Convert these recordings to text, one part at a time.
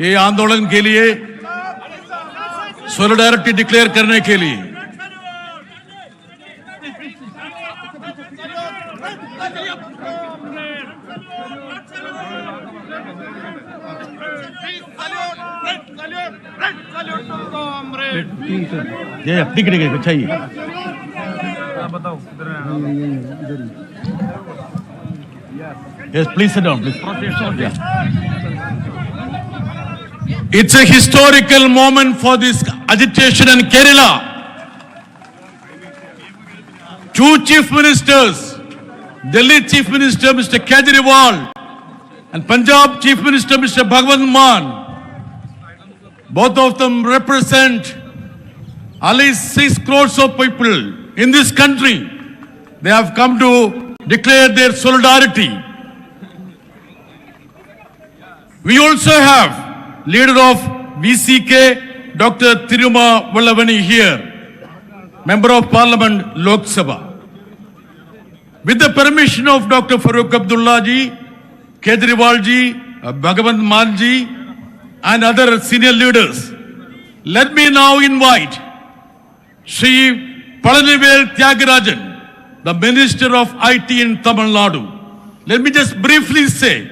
ये आंदोलन के लिए सॉलिडारिटी डिक्लेयर करने के लिए ये टिकट चाहिए। बताओ yes, please sit down, please. It's a historical moment for this agitation in Kerala. Two chief ministers, Delhi Chief Minister Mr. Kejriwal and Punjab Chief Minister Mr. Bhagwant Mann, both of them represent at least 6 crores of people in this country. They have come to declare their solidarity. We also have leader of VCK, Dr. Tiruma Vallavani here, Member of Parliament, Lok Sabha. With the permission of Dr. Farooq Abdullah ji, Kejriwal ji, Bhagwant Mann ji, and other senior leaders, let me now invite Shri Palanivel Tyagarajan, the Minister of IT in Tamil Nadu. Let me just briefly say,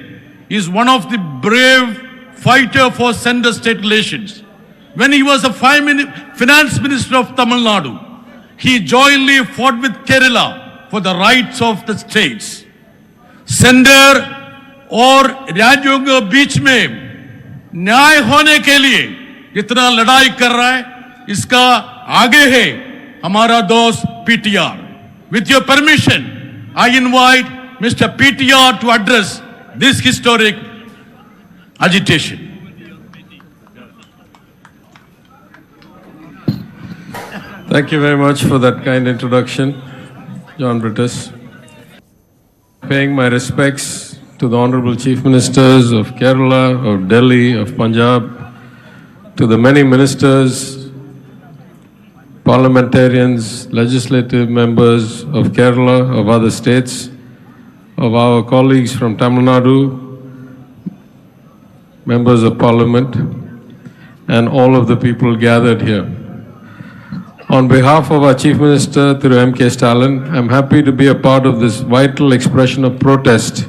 he is one of the brave fighter for center-state relations. When he was a finance minister of Tamil Nadu, he jointly fought with Kerala for the rights of the states. Center और राज्यों के बीच में न्याय होने के लिए जितना लड़ाई कर रहा है, इसका आगे है हमारा दोस्त PTR. With your permission, I invite Mr. PTR to address this historic agitation. Thank you very much for that kind introduction, John Brittus. Paying my respects to the Honorable Chief Ministers of Kerala, of Delhi, of Punjab, to the many ministers, parliamentarians, legislative members of Kerala, of other states, of our colleagues from Tamil Nadu, members of parliament, and all of the people gathered here. On behalf of our Chief Minister, Thiru M.K. Stalin, I'm happy to be a part of this vital expression of protest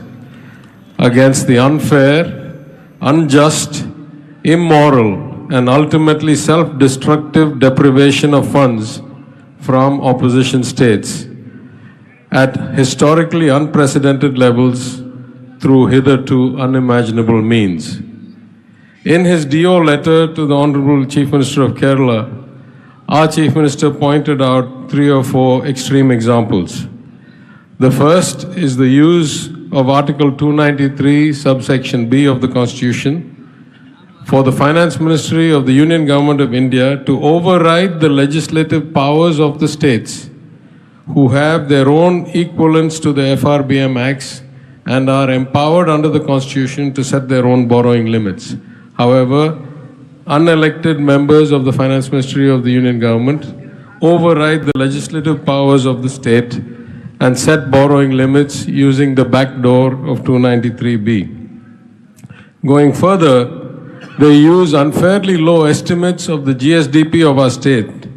against the unfair, unjust, immoral, and ultimately self-destructive deprivation of funds from opposition states at historically unprecedented levels through hitherto unimaginable means. In his DO letter to the Honorable Chief Minister of Kerala, our Chief Minister pointed out 3 or 4 extreme examples. The first is the use of Article 293, subsection B of the Constitution for the Finance Ministry of the Union Government of India to override the legislative powers of the states who have their own equivalents to the FRBM Acts and are empowered under the Constitution to set their own borrowing limits. However, unelected members of the Finance Ministry of the Union Government override the legislative powers of the state and set borrowing limits using the back door of 293B. Going further, they use unfairly low estimates of the GSDP of our state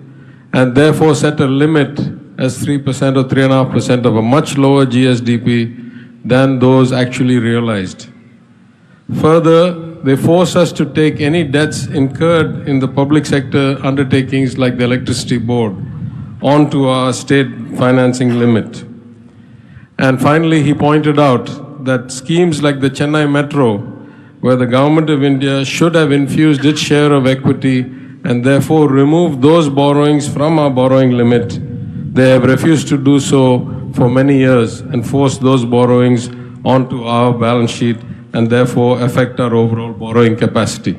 and therefore set a limit as 3% or 3.5% of a much lower GSDP than those actually realized. Further, they force us to take any debts incurred in the public sector undertakings like the electricity board onto our state financing limit. And finally, he pointed out that schemes like the Chennai Metro, where the Government of India should have infused its share of equity and therefore removed those borrowings from our borrowing limit, they have refused to do so for many years and forced those borrowings onto our balance sheet and therefore affect our overall borrowing capacity.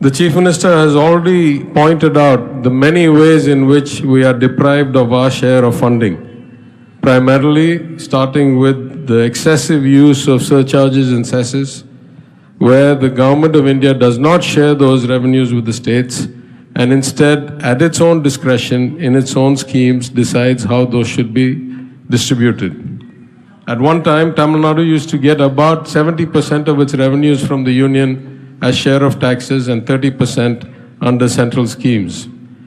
The Chief Minister has already pointed out the many ways in which we are deprived of our share of funding, primarily starting with the excessive use of surcharges and cesses, where the Government of India does not share those revenues with the states and instead, at its own discretion, in its own schemes, decides how those should be distributed. At one time, Tamil Nadu used to get about 70% of its revenues from the union as share of taxes and 30% under central schemes.